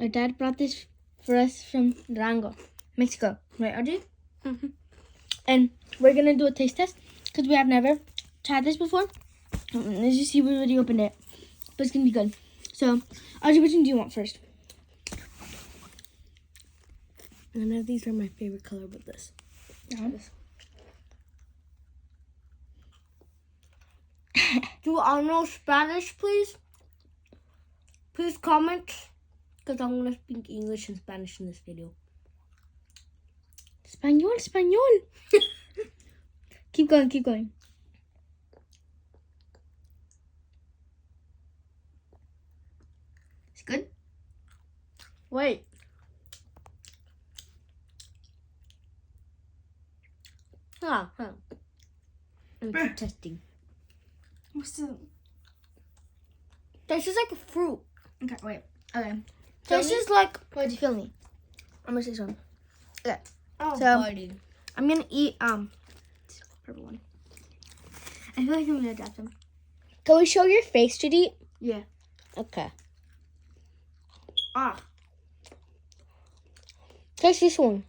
Our dad brought this for us from Durango, Mexico. Right, Audrey? Mm-hmm. And we're going to do a taste test because we have never tried this before. As you see, we already opened it. But it's going to be good. So, Audrey, which one do you want first? None of these are my favorite color but this. Yeah. Do I know Spanish, please? Please comment. Because I'm going to speak English and Spanish in this video. Español. Keep going. It's good? Wait. I'm keep testing. What's the... This is like a fruit. Okay, wait. Okay. This is like... Why'd you feel me? I'm gonna say something. Okay. Oh, So, buddy. I'm gonna eat purple one. I feel like I'm gonna adapt them. Can we show your face, Judy? Yeah. Okay. Ah. Taste this one.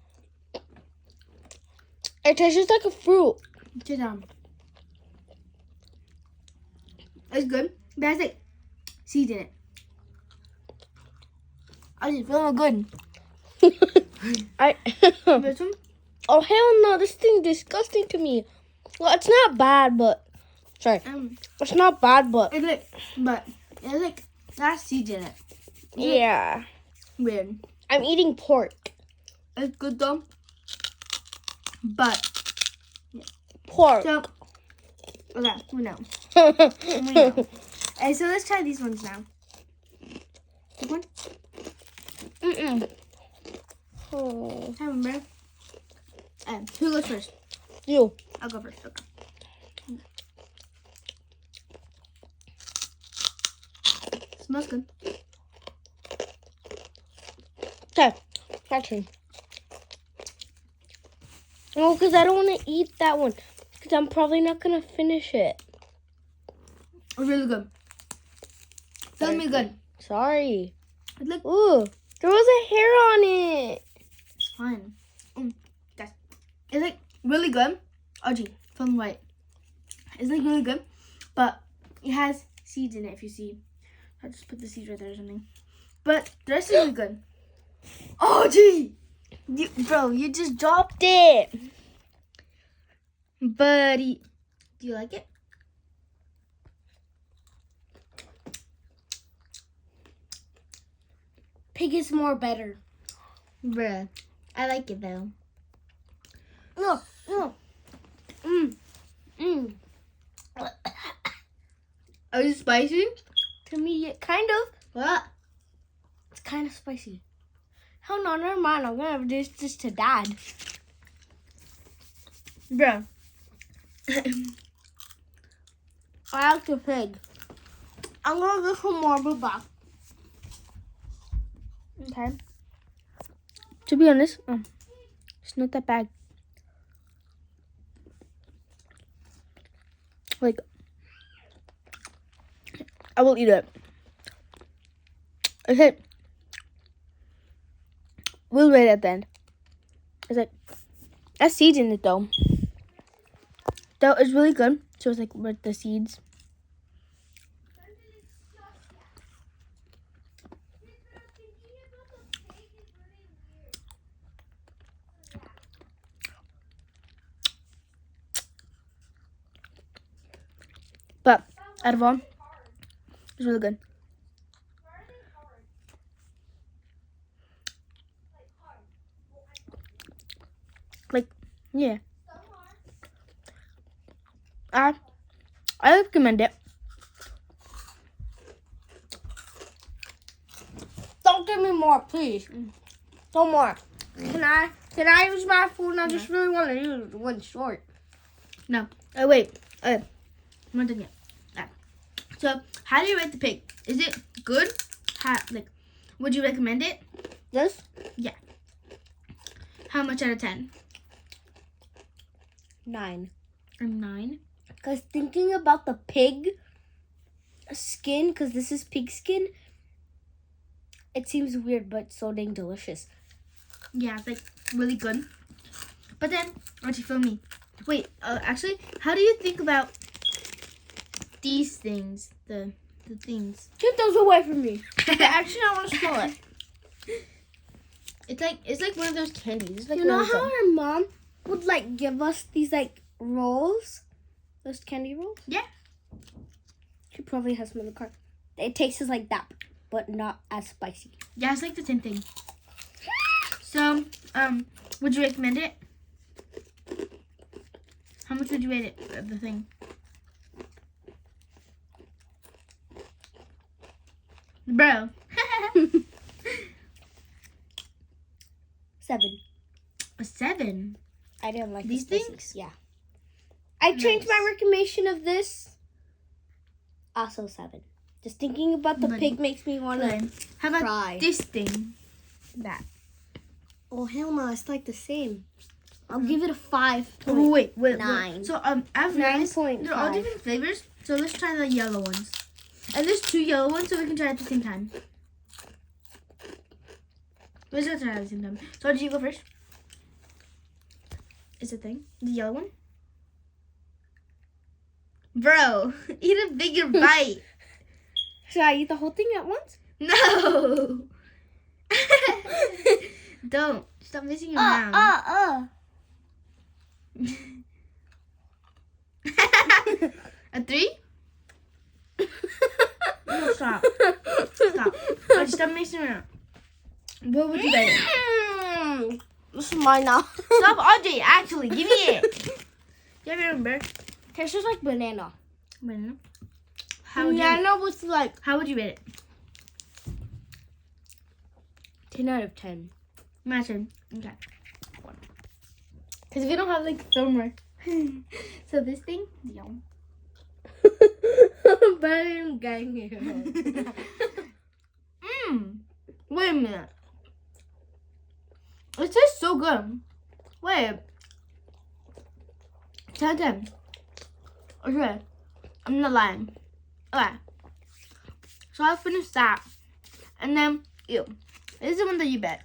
It tastes like a fruit. Sit down. It's good. But it has like seeds in it. I just feel good. This one? Oh, hell no. This thing's disgusting to me. Well, it's not bad, but... Sorry. It's not bad, but... It's like, but it's like, it has seeds in it. Yeah. Weird. I'm eating pork. It's good though. But, Pork. so, okay, we know. We know. And so let's try these ones now. This one? Mm-mm. Oh. I remember. Who goes first? You. I'll go first. Okay. Smells good. Okay. That's it. No, because I don't want to eat that one. Because I'm probably not going to finish it. It's really good. Feels me good. Sorry. It's like, Ooh. There was a hair on it. it's fine. Guys, it's like really good. Audrey, film white. It's like really good, but it has seeds in it. If you see, I'll just put the seeds right there or something. But the rest is really good. Audrey, Bro, you just dropped it. buddy, do you like it? Pig is more better. Bruh, I like it though. No. Are you spicy? To me, kind of. What? It's kind of spicy. Hell no, never mind. I'm going to give this to Dad. Bruh. I like the pig. I'm going to get some more blue back. Okay. To be honest, it's not that bad. Like, I will eat it. Okay. We'll rate it at the end. It's like, that's seeds in it though. That is really good. So it's like with the seeds. But out of all, it's really good. Like, yeah. I recommend it. Don't give me more, please. No more. Can I use my phone? I just really want to use one short. No. Oh, wait. I'm not done yet. So, how do you rate the pig? Is it good? Would you recommend it? This? Yeah. How much out of 10? 9. A 9. Because thinking about the pig skin, because this is pig skin, It seems weird, but so dang delicious. Yeah, it's like really good. But then, once you feel me. Wait, actually, how do you think about these things? The things. Get those away from me. Actually, I want to smell it. It's like one of those candies. It's like You know really how good. our mom would like give us these like rolls? Those candy rolls? Yeah. She probably has them in the car. It tastes like that, but not as spicy. Yeah, it's like the same thing. So, would you recommend it? How much would you rate it? The thing. Bro. 7. A 7. I didn't like These the spicy. things? Yeah. I changed my Nice. recommendation of this. Also 7. Just thinking about the But- pig makes me want to Okay. How about cry. this thing? That. Oh, hell no. It's like the same. I'll give it a 5. Oh, wait. 9. So, I've realized 9.5. they're all different flavors. So, let's try the yellow ones. And there's 2 yellow ones, so we can try at the same time. Let's try at the same time. So, did you go first? Is the thing? The yellow one? Bro, eat a bigger bite. Should I eat the whole thing at once? No. Don't. Stop messing around. A 3? No, stop. Stop. Oh, stop messing around. What would you rate it? This is mine now. Stop, Audrey. Actually, give me it. Do you remember? Tastes like banana. Banana. Banana was like How would you rate it? 10 out of 10. My turn. Okay. Because we don't have like so more. So this thing, yum. But I'm getting it. Wait a minute. It tastes so good. Wait. 10 out of 10. Okay. I'm not lying. Okay. So I finished that. And then, ew. This is the one that you bet.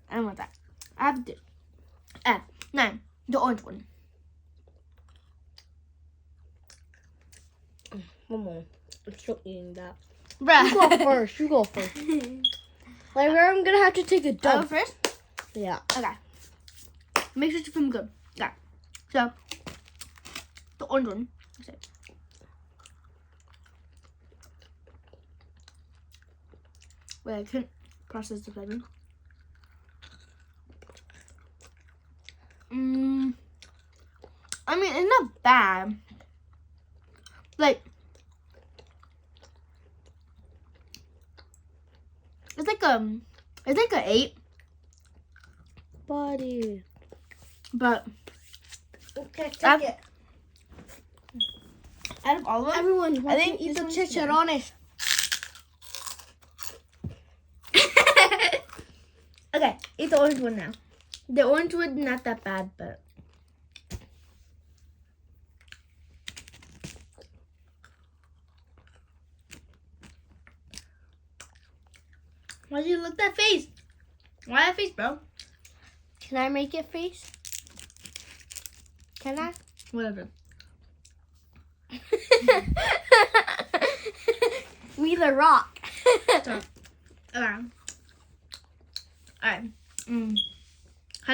I don't want that. I have to. 9. The orange one. One more. I'm still eating that. Bruh. You go first. You go first. Like, I'm gonna have to take a I'll go dump. first? Yeah. Okay. Make sure to film good. Okay. So, the orange one. That's it. Wait, I couldn't process the flavor. I mean, it's not bad. Like, it's like a 8, Buddy. but Okay, take I've- it. out of all of them, Everyone, I want think to eat this the one's chicharrones. okay, eat the orange one now. The orange one not that bad, but why do you look that face? Why that face, bro? Can I make it face? Can I? Whatever. We the rock. So, alright. How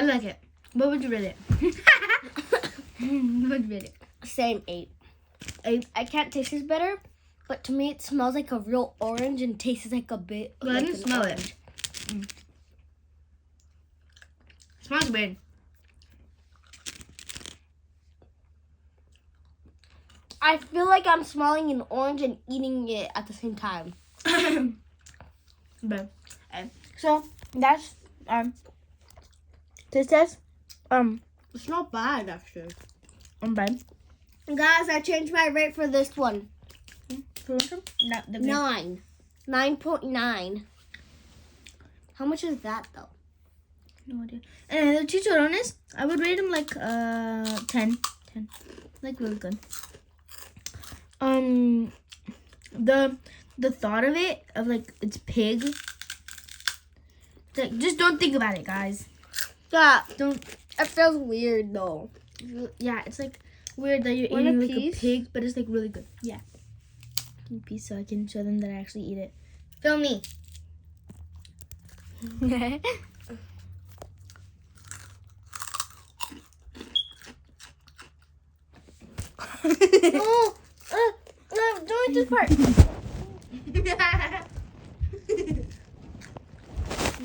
do you like it? What would you rate it? What would you rate it? Same 8. I can't taste this better, but to me it smells like a real orange and tastes like a bit. Well, I like didn't an smell orange. it. Smells weird. I feel like I'm smelling an orange and eating it at the same time. But, so that's taste test. It's not bad actually. Bad. Guys, I changed my rate for this one. Not the 9. 9.9. How much is that though? No idea. And the chicharrones, I would rate them like 10. 10. Like really good. The thought of it, of like it's pig, Like, just don't think about it, guys. Yeah, Don't. it feels weird though. Yeah, it's like weird that you're Want eating a like piece? a pig, but it's like really good. Yeah. Give me a piece so I can show them that I actually eat it. Film me. Oh, don't eat this part.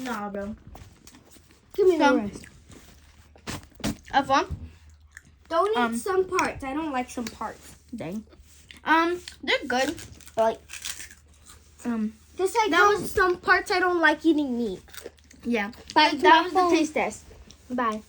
Nah, bro. Give me the Some- rest. Have fun. Don't eat some parts. I don't like some parts. Dang. They're good. Like, just like That some parts I don't like eating meat. Yeah. Back Like, to that my was phone. the taste test. Bye.